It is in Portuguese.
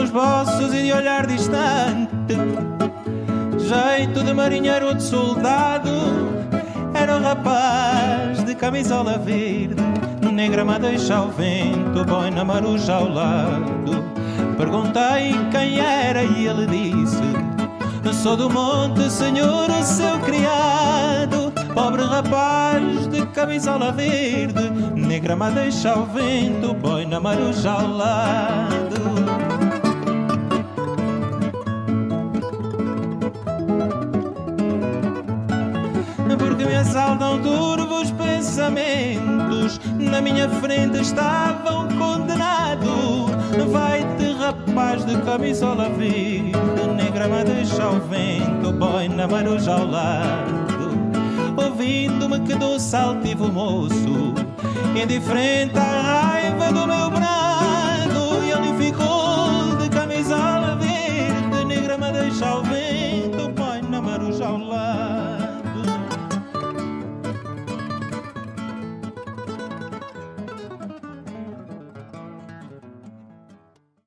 nos bolsos e de olhar distante, jeito de marinheiro ou de soldado. Era um rapaz de camisola verde, negra me deixa o vento, boina maruja ao lado. Perguntei quem era e ele disse: sou do monte, senhor, o seu criado. Pobre rapaz de camisola verde, negra me deixa o vento, boina maruja ao lado. Porque me assaltam turvos pensamentos, na minha frente estavam condenados. Vai-te, rapaz de camisola verde, negra me deixa o vento, boina maruja ao lado. Ouvindo-me que do saltivo moço, indiferente à raiva do